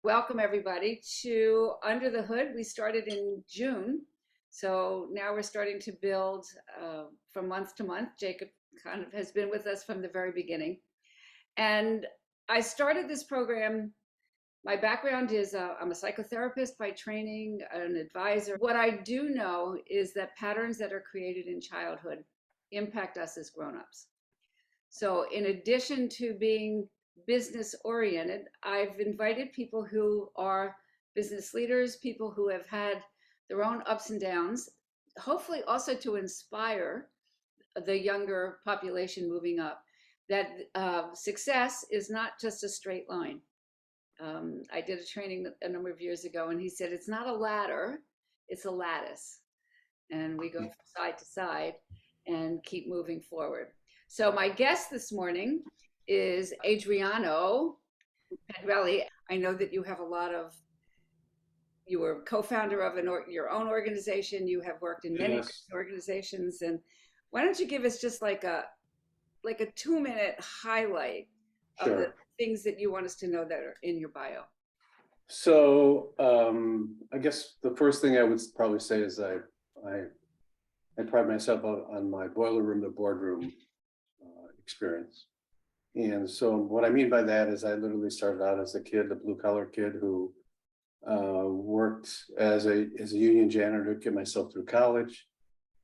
Welcome everybody to Under the Hood. We started in June, so now we're starting to build from month to month. Jacob kind of has been with us from the very beginning. And I started this program. My background is I'm a psychotherapist by training, an advisor. What I do know is that patterns that are created in childhood impact us as grown-ups. So in addition to being business oriented, I've invited people who are business leaders, people who have had their own ups and downs, hopefully also to inspire the younger population moving up, that success is not just a straight line. I did a training a number of years ago, and he said, it's not a ladder, it's a lattice. And we go from side to side and keep moving forward. So my guest this morning is Adriano Pedrelli. I know that you have you were co-founder of your own organization. You have worked in many organizations. And why don't you give us just like a 2-minute highlight of the things that you want us to know that are in your bio? So I guess the first thing I would probably say is I pride myself on my boiler room to boardroom experience. And so what I mean by that is I literally started out as a kid, a blue collar kid who worked as a union janitor to get myself through college,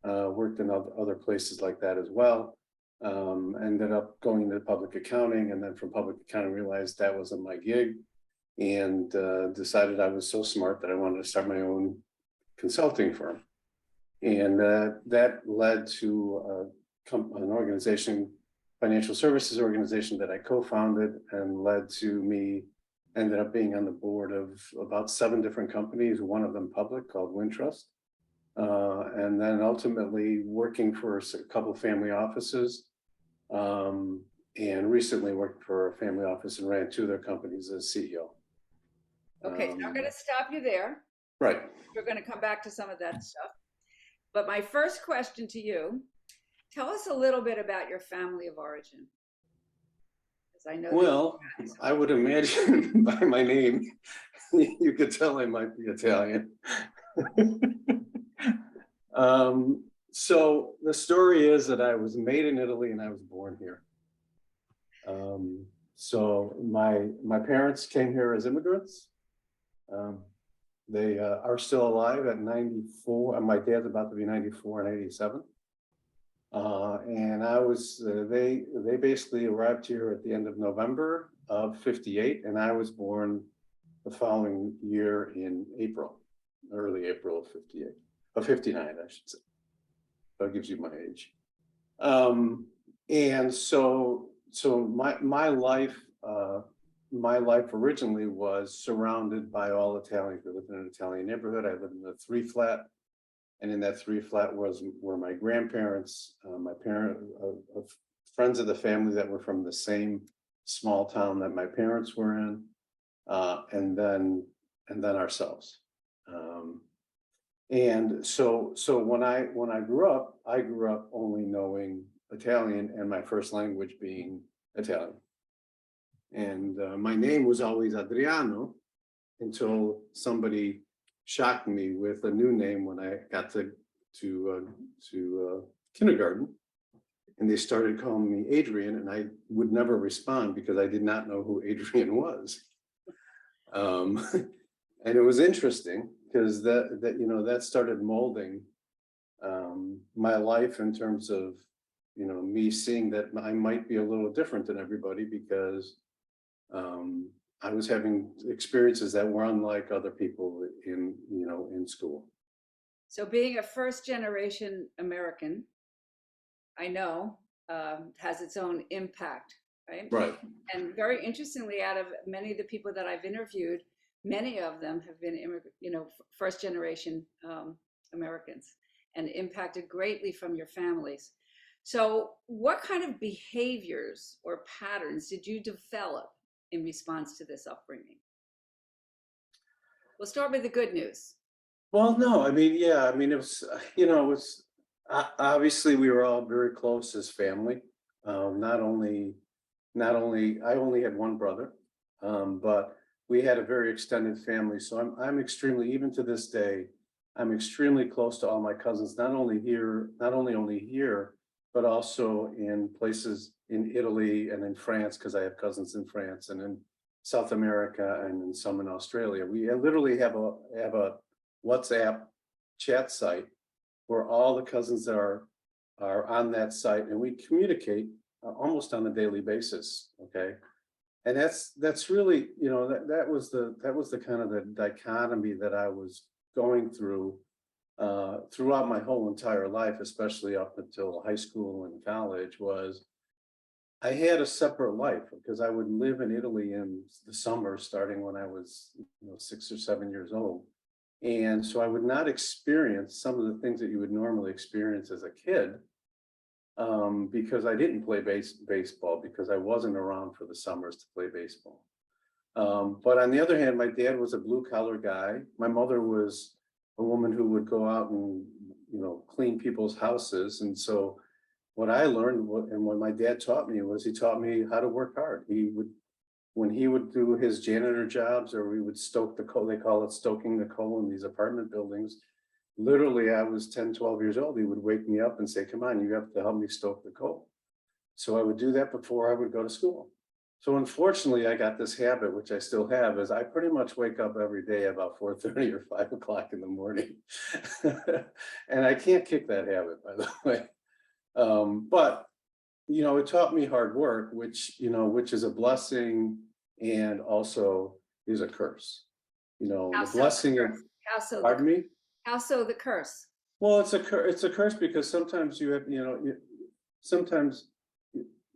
worked in other places like that as well. Ended up going into public accounting, and then from public accounting realized that wasn't my gig, and decided I was so smart that I wanted to start my own consulting firm. And that led to an organization, financial services organization that I co-founded, and led to me ended up being on the board of about 7 different companies, one of them public, called Wintrust. And then ultimately working for a couple of family offices, and recently worked for a family office and ran 2 of their companies as CEO. Okay, so I'm going to stop you there. Right. We're going to come back to some of that stuff. But my first question to you, tell us a little bit about your family of origin. I know. Well, I would imagine by my name, you could tell I might be Italian. So the story is that I was made in Italy and I was born here. So my parents came here as immigrants. They are still alive at 94. My dad's about to be 94 and 87. And I was, they basically arrived here at the end of November of 58, and I was born the following year in April, early April of 58, of 59, I should say. That gives you my age. And so my life originally was surrounded by all Italians. We lived in an Italian neighborhood. I lived in a 3-flat. And in that 3-flat were my grandparents, my friends of the family that were from the same small town that my parents were in, and then ourselves. And so when I grew up only knowing Italian and my first language being Italian. And my name was always Adriano until somebody shocked me with a new name when I got to kindergarten, and they started calling me Adrian, and I would never respond because I did not know who Adrian was. And it was interesting because that started molding my life in terms of me seeing that I might be a little different than everybody because I was having experiences that were unlike other people in school. So being a first-generation American, I know, has its own impact, right? Right. And very interestingly, out of many of the people that I've interviewed, many of them have been first-generation Americans and impacted greatly from your families. So what kind of behaviors or patterns did you develop in response to this upbringing? We'll start with the good news. Well, no, it was, obviously we were all very close as family. Not only, I only had one brother, but we had a very extended family. So I'm extremely, even to this day, I'm extremely close to all my cousins, not only here, but also in places in Italy and in France, because I have cousins in France and in South America and in some in Australia. We literally have a WhatsApp chat site where all the cousins are on that site, and we communicate almost on a daily basis. Okay. And that's really, that was the kind of the dichotomy that I was going through throughout my whole entire life, especially up until high school and college. Was I had a separate life because I would live in Italy in the summer, starting when I was 6 or 7 years old. And so I would not experience some of the things that you would normally experience as a kid, because I didn't play baseball, because I wasn't around for the summers to play baseball. But on the other hand, my dad was a blue collar guy. My mother was a woman who would go out and, clean people's houses. And so what I learned, and what my dad taught me, was he taught me how to work hard. When he would do his janitor jobs, or we would stoke the coal, they call it stoking the coal in these apartment buildings. Literally, I was 10, 12 years old. He would wake me up and say, come on, you have to help me stoke the coal. So I would do that before I would go to school. So unfortunately, I got this habit, which I still have, is I pretty much wake up every day about 4:30 or 5 o'clock in the morning. And I can't kick that habit, by the way. But it taught me hard work, which is a blessing and also is a curse. The blessing of, pardon me? How so the curse? Well, it's a curse because sometimes you have, sometimes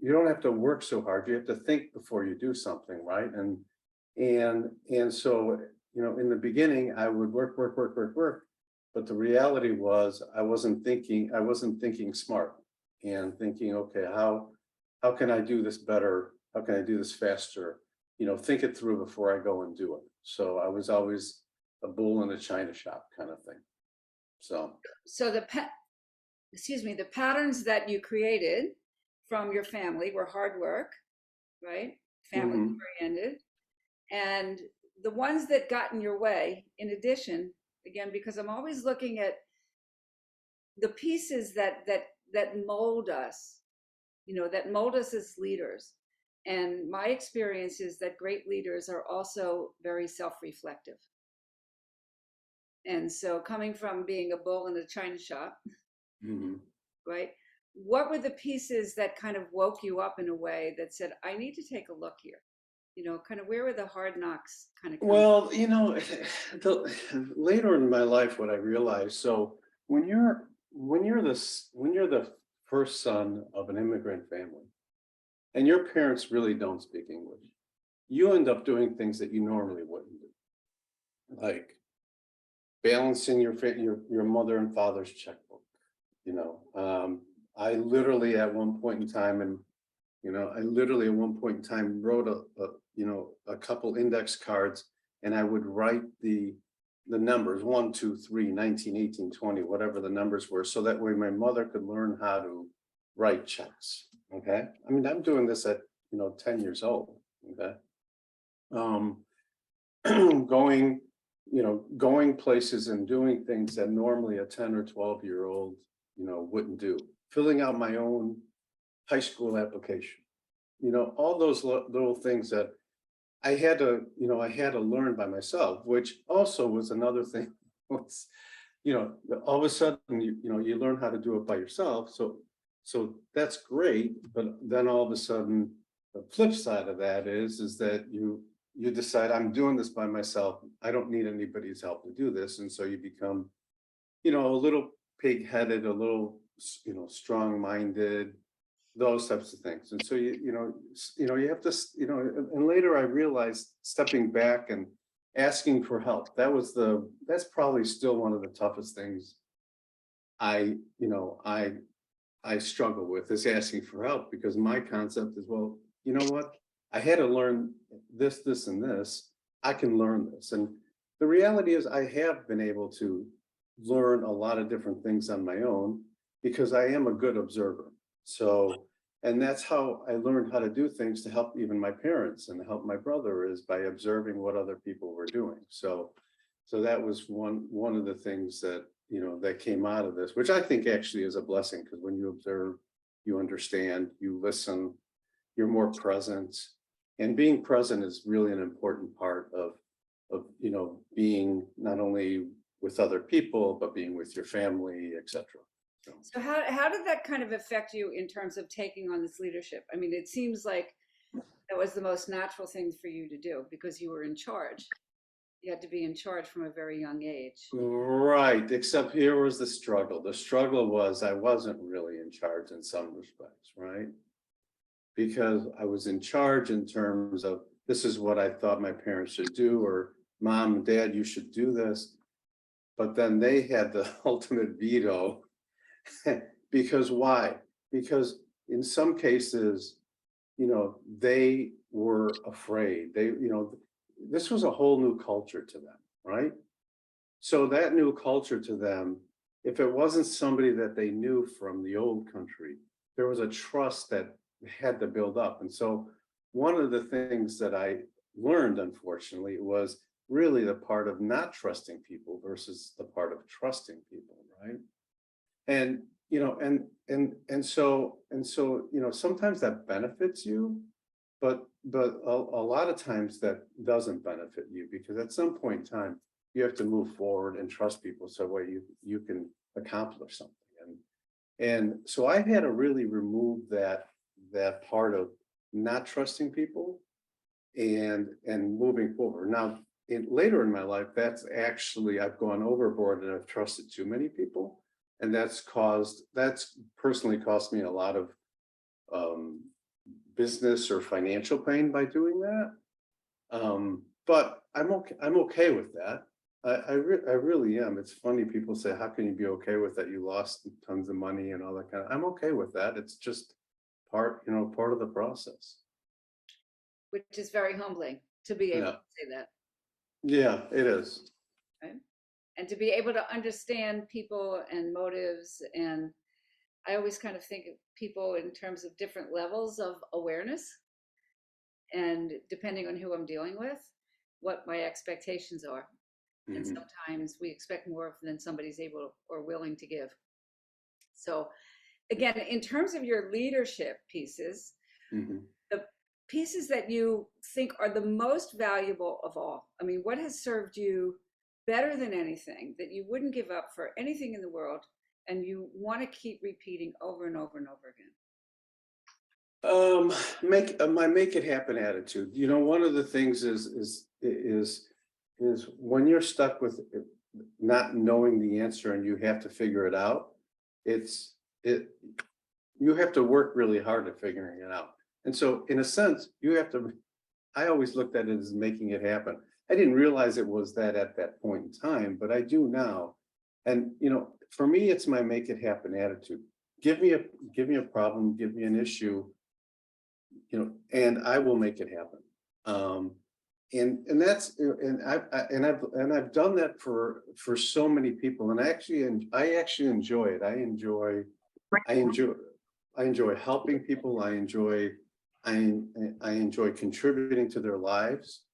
you don't have to work so hard. You have to think before you do something, right? And so, in the beginning, I would work. But the reality was I wasn't thinking smart and thinking, okay, how can I do this better? How can I do this faster? Think it through before I go and do it. So I was always a bull in a china shop kind of thing. So the patterns that you created from your family were hard work, right? Family oriented. And the ones that got in your way, in addition, again, because I'm always looking at the pieces that mold us, that mold us as leaders. And my experience is that great leaders are also very self-reflective. And so coming from being a bull in a china shop, right? What were the pieces that kind of woke you up in a way that said, I need to take a look here? Kind of where were the hard knocks kind of coming? Well, later in my life, what I realized, so when you're the first son of an immigrant family, and your parents really don't speak English, you end up doing things that you normally wouldn't do, like balancing your mother and father's checkbook. I literally at one point in time, wrote a couple index cards, and I would write the numbers 1, 2, 3, 19, 18, 20, whatever the numbers were, so that way my mother could learn how to write checks. Okay. I mean, I'm doing this at 10 years old. Okay. Going places and doing things that normally a 10 or 12-year-old wouldn't do. Filling out my own high school application. All those little things that I had to learn by myself, which also was another thing. Was, all of a sudden, you learn how to do it by yourself. So that's great. But then all of a sudden, the flip side of that is that you decide, I'm doing this by myself. I don't need anybody's help to do this. And so you become, a little pig-headed, a little, strong-minded, those types of things. And so you have to, and later I realized, stepping back and asking for help, that's probably still one of the toughest things I struggle with, is asking for help, because my concept is, well, you know what? I had to learn this, and this. I can learn this. And the reality is I have been able to learn a lot of different things on my own, because I am a good observer. So And that's how I learned how to do things to help even my parents and help my brother, is by observing what other people were doing. So that was one of the things that, that came out of this, which I think actually is a blessing, because when you observe, you understand, you listen, you're more present. And being present is really an important part of being not only with other people, but being with your family, etc. So how did that kind of affect you in terms of taking on this leadership? I mean, it seems like that was the most natural thing for you to do because you were in charge. You had to be in charge from a very young age. Right, except here was the struggle. The struggle was I wasn't really in charge in some respects, right? Because I was in charge in terms of, this is what I thought my parents should do, or mom and dad, you should do this. But then they had the ultimate veto. Because why? Because in some cases, they were afraid. This was a whole new culture to them, right? So that new culture to them, if it wasn't somebody that they knew from the old country, there was a trust that had to build up. And so one of the things that I learned, unfortunately, was really the part of not trusting people versus the part of trusting people, right? And sometimes that benefits you, but a lot of times that doesn't benefit you, because at some point in time you have to move forward and trust people so what you can accomplish something. And so I had to really remove that part of not trusting people and moving forward. Now, later in my life, that's actually, I've gone overboard and I've trusted too many people. And that's personally cost me a lot of business or financial pain by doing that. But I'm okay with that. I really am. It's funny, people say, how can you be okay with that? You lost tons of money and all that kind of, I'm okay with that. It's just part of the process. Which is very humbling to be able Yeah. to say that. Yeah, it is. Right? And to be able to understand people and motives. And I always kind of think of people in terms of different levels of awareness. And depending on who I'm dealing with, what my expectations are. And Mhm. sometimes we expect more than somebody's able or willing to give. So again, in terms of your leadership pieces, Mhm. the pieces that you think are the most valuable of all, I mean, what has served you better than anything that you wouldn't give up for anything in the world and you want to keep repeating over and over and over again? Make it happen attitude. One of the things is when you're stuck with not knowing the answer and you have to figure it out, it you have to work really hard at figuring it out. And so in a sense, I always looked at it as making it happen. I didn't realize it was that at that point in time, but I do now. And for me, it's my make it happen attitude. Give me a problem, give me an issue, and I will make it happen. And that's and I've done that for so many people, and I actually enjoy it. I enjoy I enjoy helping people. I enjoy contributing to their lives,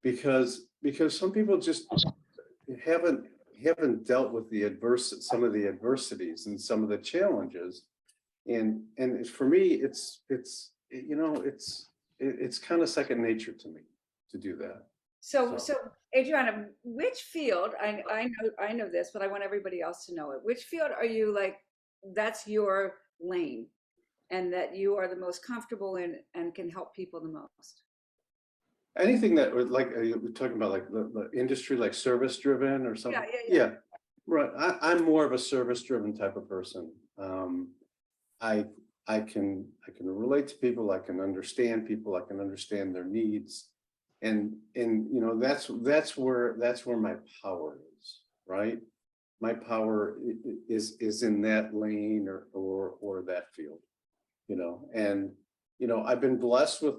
because some people just haven't dealt with some of the adversities and some of the challenges. And for me, it's kind of second nature to me to do that. So Adriana, which field, I know this, but I want everybody else to know it. Which field are you like, that's your lane and that you are the most comfortable in and can help people the most? Anything that would, like, we're talking about like the industry, like service driven or something. Yeah. Right. I'm more of a service driven type of person. I can relate to people. I can understand people. I can understand their needs, and that's where my power is. Right. My power is in that lane or that field. And I've been blessed with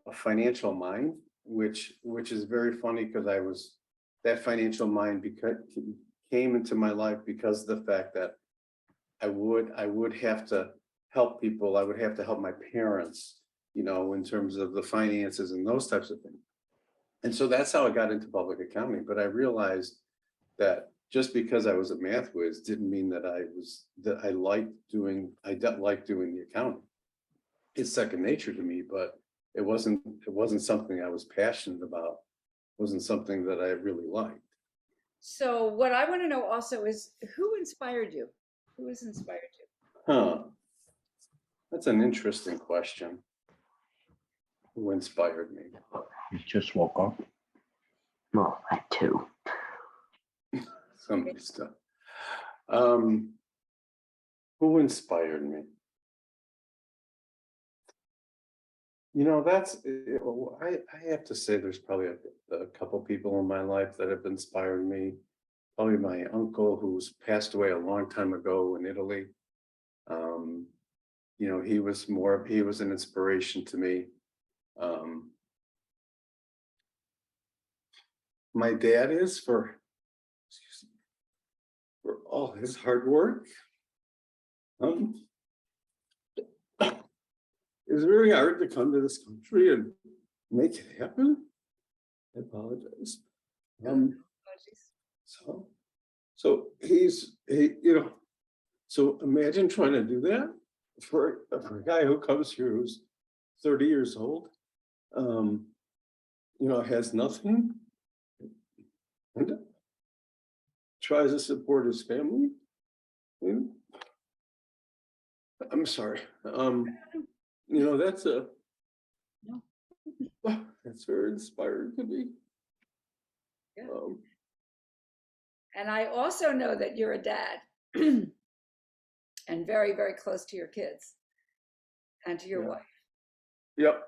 a financial mind, which is very funny, because that financial mind came into my life because of the fact that I would have to help people, I would have to help my parents, you know, in terms of the finances and those types of things. And so that's how I got into public accounting. But I realized that just because I was a math whiz didn't mean that I liked doing the accounting. It's second nature to me, but it wasn't something I was passionate about. It wasn't something that I really liked. So what I want to know also is who inspired you? Who has inspired you? Huh. That's an interesting question. Who inspired me? You just woke up. Well, that too. Somebody stuff. Who inspired me? You know, I have to say there's probably a couple people in my life that have inspired me. Probably my uncle, who's passed away a long time ago in Italy. You know, he was an inspiration to me. My dad is for all his hard work. It's very hard to come to this country and make it happen. I apologize. So so imagine trying to do that for a guy who comes here who's 30 years old, has nothing, and tries to support his family. I'm sorry. That's that's very inspiring to me. Yeah. And I also know that you're a dad and very, very close to your kids and to your wife. Yep.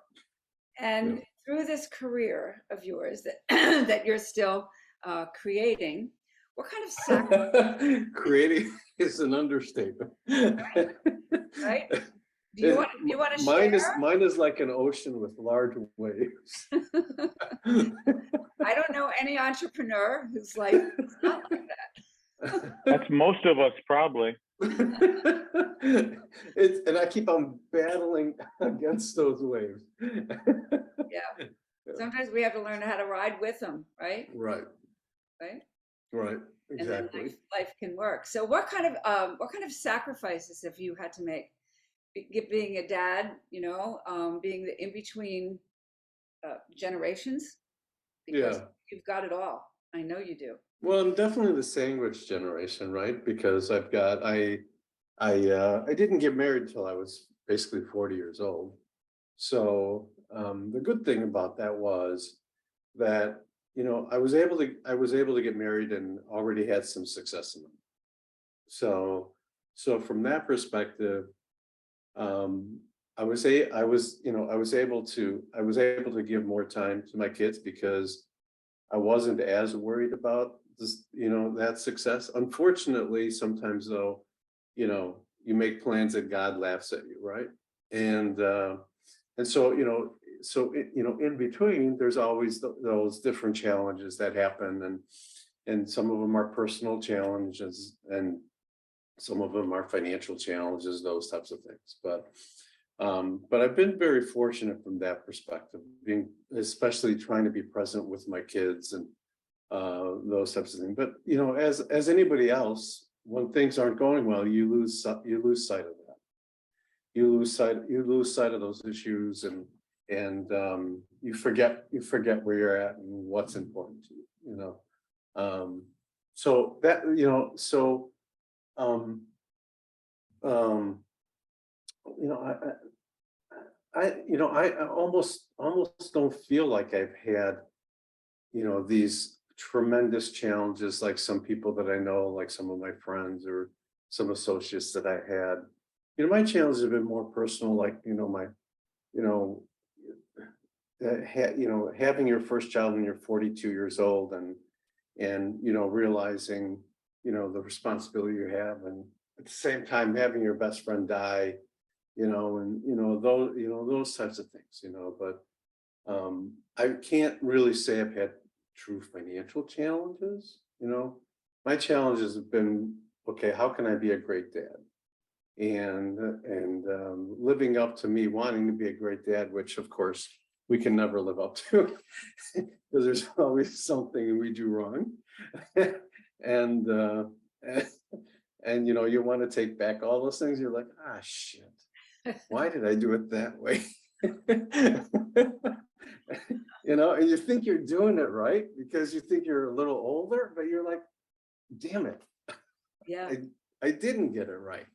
And through this career of yours that that you're still creating, what kind of sacrifice? Creating is an understatement. Right? Do you want to share? Mine is like an ocean with large waves. I don't know any entrepreneur whose life is not like that. That's most of us, probably. And I keep on battling against those waves. Yeah. Sometimes we have to learn how to ride with them, right? Right. Right. Exactly. And then life can work. So what kind of sacrifices have you had to make? Being a dad, being the in between generations, because you've got it all. I know you do. Well, I'm definitely the sandwich generation, right? Because I didn't get married until I was basically 40 years old. So the good thing about that was that I was able to get married and already had some success in them. So from that perspective, I was able to give more time to my kids because I wasn't as worried about this, that success. Unfortunately, sometimes though, you make plans and God laughs at you, right? And so in between, there's always those different challenges that happen, and some of them are personal challenges, and some of them are financial challenges, those types of things. But I've been very fortunate from that perspective, especially trying to be present with my kids and those types of things. But as anybody else, when things aren't going well, you lose sight of that. You lose sight of those issues, and you forget where you're at and what's important to you. So that I almost don't feel like I've had, these tremendous challenges like some people that I know, like some of my friends or some associates that I had. My challenges have been more personal, like, having your first child when you're 42 years old and realizing, the responsibility you have, and at the same time having your best friend die, those types of things, but I can't really say I've had true financial challenges. My challenges have been, okay, how can I be a great dad? and living up to me wanting to be a great dad, which of course we can never live up to because there's always something we do wrong. and and you know, you want to take back all those things. You're like, ah, shit, why did I do it that way? You know, and you think you're doing it right because you think you're a little older, but you're like, damn it, Yeah. I didn't get it right.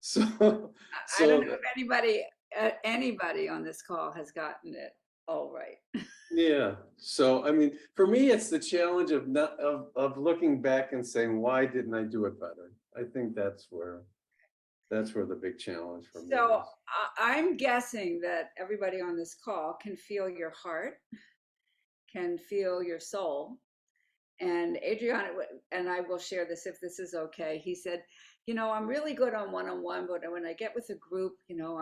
So, I don't know if anybody on this call has gotten it all right. yeah. So, I mean, for me, it's the challenge of not of looking back and saying, why didn't I do it better? I think that's where the big challenge for me So is. I'm guessing that everybody on this call can feel your heart, can feel your soul. And Adriano, and I will share this if this is okay. He said, you know, I'm really good on one-on-one, but when I get with a group, you know,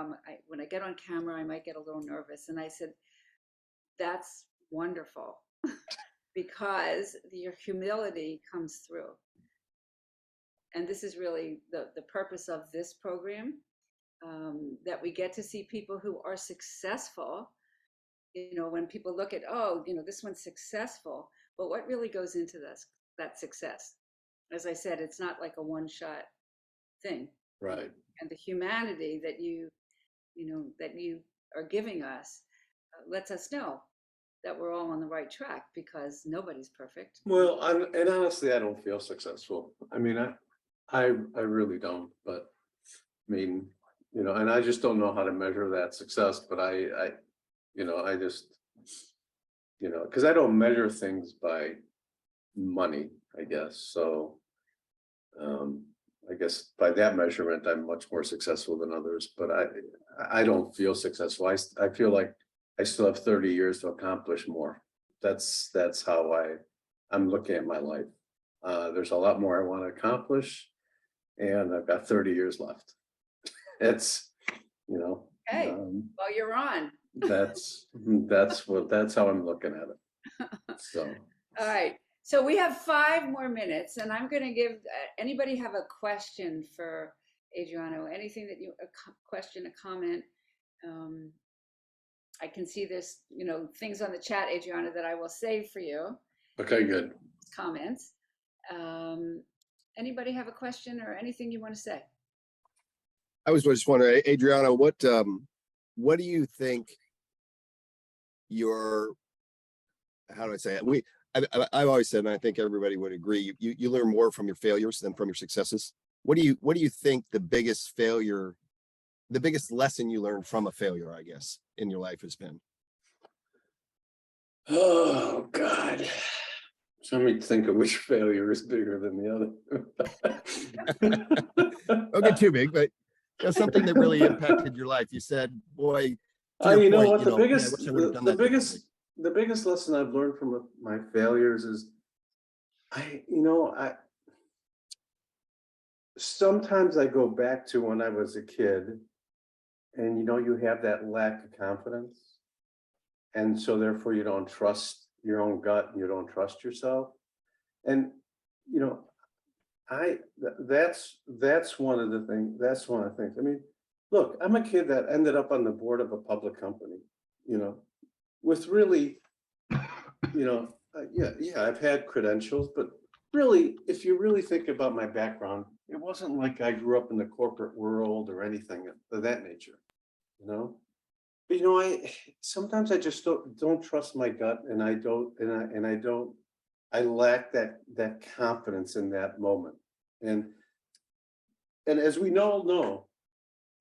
when I get on camera, I might get a little nervous. And I said, that's wonderful because your humility comes through. And this is really the purpose of this program, that we get to see people who are successful. You know, when people look at, oh, you know, this one's successful, but what really goes into that success? As I said, it's not like a one-shot thing. Right. And the humanity that you are giving us lets us know that we're all on the right track because nobody's perfect. Well, and honestly, I don't feel successful. I mean, I really don't. But I mean, you know, and I just don't know how to measure that success. But you know, I just, you know, because I don't measure things by money, I guess. So, I guess by that measurement, I'm much more successful than others. But I don't feel successful. I feel like I still have 30 years to accomplish more. That's how I'm looking at my life. There's a lot more I want to accomplish, and I've got 30 years left. It's, you know, Hey, well, you're on. that's how I'm looking at it. So, All right. So we have 5 more minutes, and I'm going to give anybody have a question for Adriano? Anything that a question, a comment? I can see there's, you know, things on the chat, Adriano, that I will save for you. okay, good. Comments. Anybody have a question or anything you want to say? I was just wondering, Adriano, what do you think how do I say it? I've always said, and I think everybody would agree, you learn more from your failures than from your successes. What do you think the biggest lesson you learned from a failure, I guess, in your life has been? Oh God. So let me think of which failure is bigger than the other. Don't get too big, but that's something that really impacted your life. You said, boy, You know what, I wish I would have done that differently. The biggest lesson I've learned from my failures is sometimes I go back to when I was a kid, and you know, you have that lack of confidence, and so therefore you don't trust your own gut and you don't trust yourself. And you know, that's one of the things. That's one of the things. I mean, look, I'm a kid that ended up on the board of a public company, you know, with really, you know, yeah, I've had credentials, but really, if you really think about my background, it wasn't like I grew up in the corporate world or anything of that nature, you know. But you know, sometimes I just don't trust my gut, and I lack that confidence in that moment. And as we all know,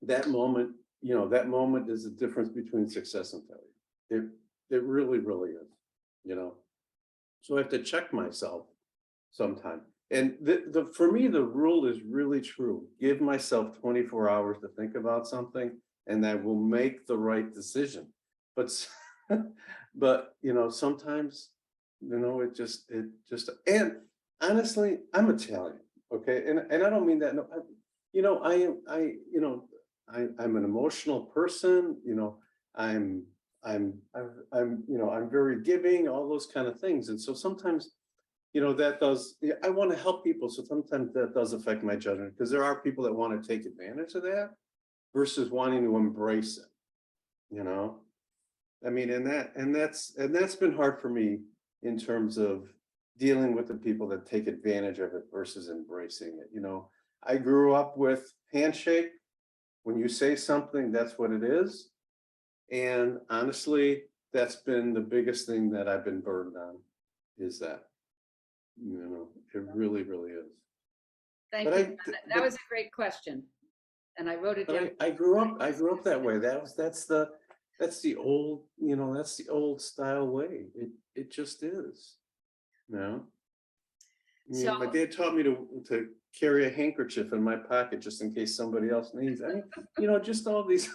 that moment, you know, that moment is the difference between success and failure. It really, really is, you know. So I have to check myself sometime. And for me, the rule is really true. Give myself 24 hours to think about something, and I will make the right decision. But you know, sometimes, you know, it just and honestly, I'm Italian, okay, and I don't mean that. No, you know, I'm an emotional person. You know, I'm you know, I'm very giving, all those kind of things. And so sometimes, you know, that does, yeah, I want to help people. So sometimes that does affect my judgment because there are people that want to take advantage of that versus wanting to embrace it, you know? I mean, and that's been hard for me in terms of dealing with the people that take advantage of it versus embracing it. You know, I grew up with handshake. When you say something, that's what it is. And honestly, that's been the biggest thing that I've been burned on is that, you know, it really, really is. Thank But you. That was a great question. And I wrote it down. I grew up that way. That's the old, you know, that's the old style way. It just is. You know? I mean, So- my dad taught me to carry a handkerchief in my pocket just in case somebody else needs. I mean, you know, just all these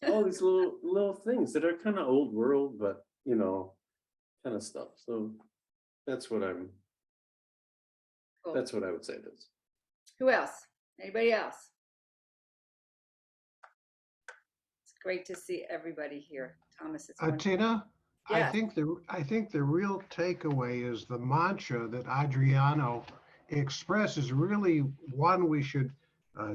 little things that are kind of old world, but you know, kind of stuff. So that's what Cool. that's what I would say it is. Who else? Anybody else? It's great to see everybody here. Thomas, it's wonderful. Tina, Yes. I think the real takeaway is the mantra that Adriano expresses really one we should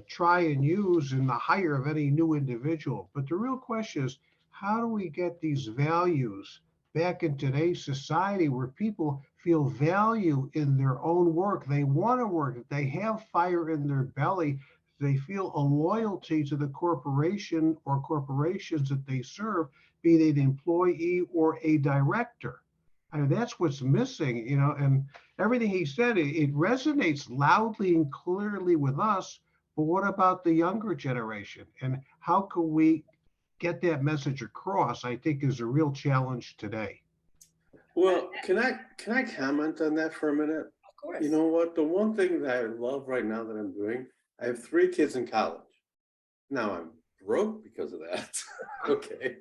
try and use in the hire of any new individual. But the real question is, how do we get these values back in today's society where people feel value in their own work? They want to work, they have fire in their belly, they feel a loyalty to the corporation or corporations that they serve, be they an employee or a director. I mean, that's what's missing, you know, and everything he said, it resonates loudly and clearly with us. But what about the younger generation? And how can we get that message across, I think is a real challenge today. Well, can I comment on that for a minute? Of course. You know what? The one thing that I love right now that I'm doing, I have 3 kids in college. Now I'm broke because of that. Okay.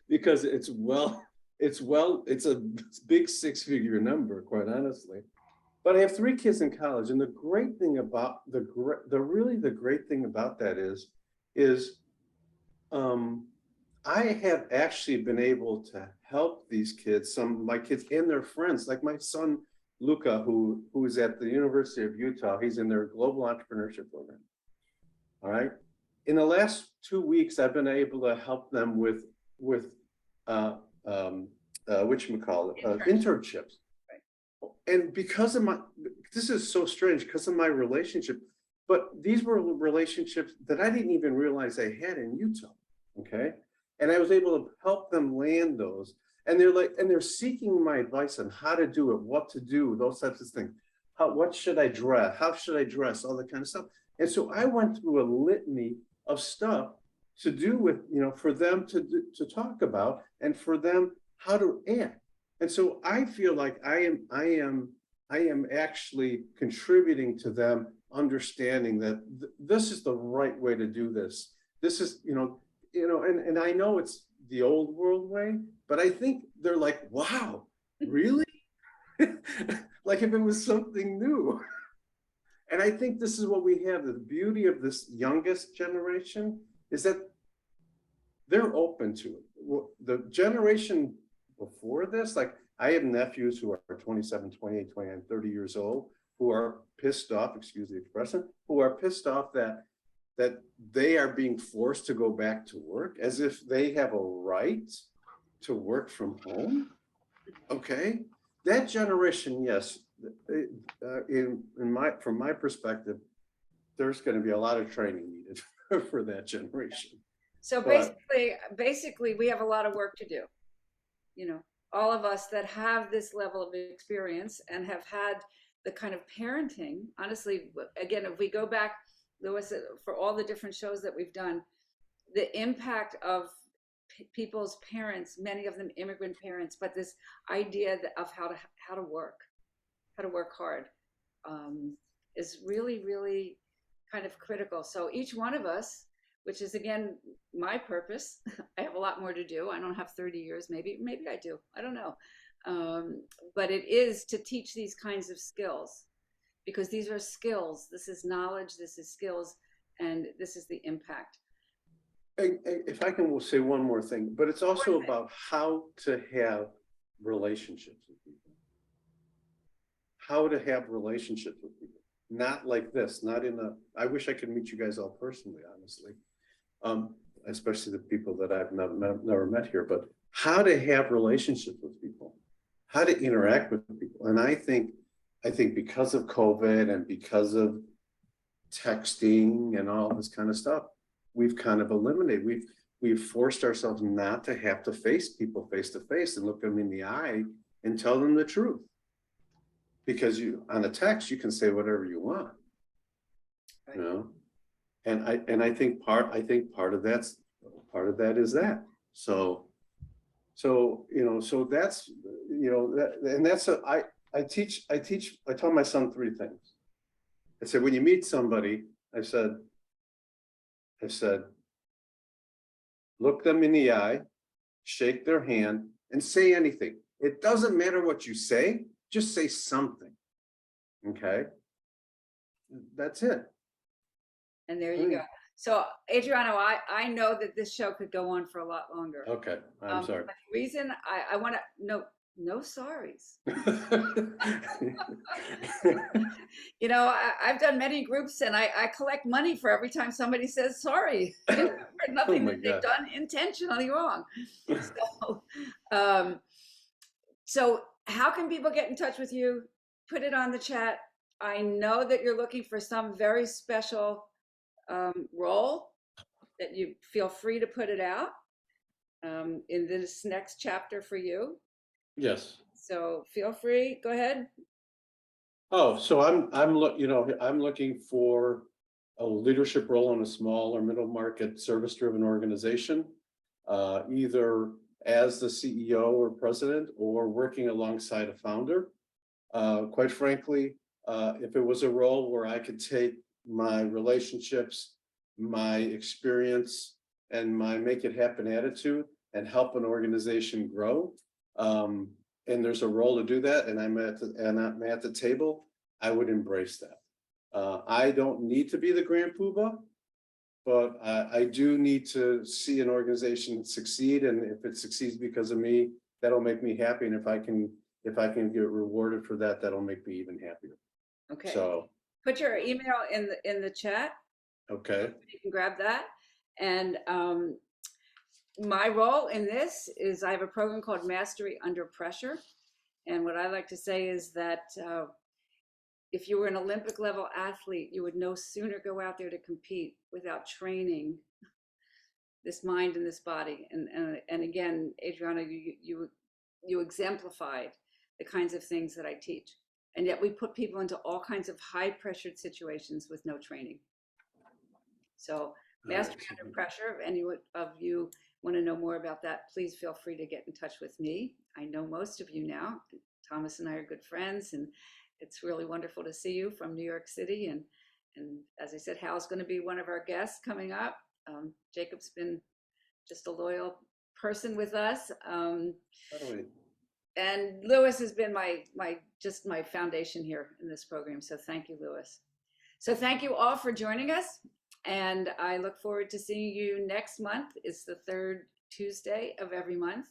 Because it's a big 6-figure number, quite honestly. But I have 3 kids in college, and the great thing about the great thing about that is I have actually been able to help these kids, some of my kids and their friends, like my son Luca, who is at the University of Utah. He's in their global entrepreneurship program. All right. In the last 2 weeks, I've been able to help them with internships. And because of this is so strange because of my relationship, but these were relationships that I didn't even realize I had in Utah. Okay. And I was able to help them land those. And they're seeking my advice on how to do it, what to do, those types of things. What should I dress? How should I dress? All that kind of stuff. And so I went through a litany of stuff to do with, you know, for them to talk about and for them how to act. And so I feel like I am actually contributing to them understanding that this is the right way to do this. This is, and I know it's the old world way, but I think they're like, wow, really? Like if it was something new. And I think this is what we have. The beauty of this youngest generation is that they're open to it. The generation before this, like I have nephews who are 27, 28, 29, 30 years old, who are pissed off, excuse the expression, who are pissed off that they are being forced to go back to work as if they have a right to work from home. Okay, that generation, yes, from my perspective, there's going to be a lot of training needed for that generation. So basically, we have a lot of work to do. You know, all of us that have this level of experience and have had the kind of parenting. Honestly, again, if we go back, Louis, for all the different shows that we've done, the impact of people's parents, many of them immigrant parents, but this idea of how to work hard, is really, really kind of critical. So each one of us, which is again my purpose, I have a lot more to do. I don't have 30 years, maybe I do. I don't know, but it is to teach these kinds of skills, because these are skills. This is knowledge. This is skills, and this is the impact. If I can say one more thing, but it's also about how to have relationships with people. how to have relationships with people. Not like this, not in a, I wish I could meet you guys all personally, honestly. Especially the people that I've never met here, but how to have relationships with people, how to interact with people. And I think because of COVID and because of texting and all this kind of stuff, we've kind of eliminated, we've forced ourselves not to have to face people face to face and look them in the eye and tell them the truth. Because on a text, you can say whatever you want, you know? And I think part of that is that. So that's, and that's I tell my son 3 things. I said, when you meet somebody, I said, look them in the eye, shake their hand, and say anything. It doesn't matter what you say, just say something. Okay? That's it. And there you go. So Adriano, I know that this show could go on for a lot longer. Okay, I'm sorry. But the reason I want to, no sorries. I've done many groups and I collect money for every time somebody says sorry for nothing that they've done intentionally wrong. So how can people get in touch with you? Put it on the chat. I know that you're looking for some very special role that you feel free to put it out in this next chapter for you. Yes. So feel free, go ahead. Oh, so I'm looking for a leadership role in a small or middle market service driven organization, either as the CEO or president or working alongside a founder. Quite frankly, if it was a role where I could take my relationships, my experience, and my make it happen attitude and help an organization grow, and there's a role to do that, and I'm at the table, I would embrace that. I don't need to be the grand poobah, but I do need to see an organization succeed, and if it succeeds because of me, that'll make me happy. And if I can get rewarded for that, that'll make me even happier. Okay. So put your email in the chat. Okay. You can grab that. And my role in this is I have a program called Mastery Under Pressure. And what I like to say is that if you were an Olympic level athlete, you would no sooner go out there to compete without training this mind and this body. And again, Adriano, you exemplified the kinds of things that I teach. And yet we put people into all kinds of high pressured situations with no training. So Mastery Under Pressure, if any of you want to know more about that, please feel free to get in touch with me. I know most of you now. Thomas and I are good friends, and it's really wonderful to see you from New York City. And as I said, Hal's going to be one of our guests coming up. Jacob's been just a loyal person with us. And Lewis has been my foundation here in this program. So thank you, Lewis. So thank you all for joining us. And I look forward to seeing you next month. It's the 3rd Tuesday of every month.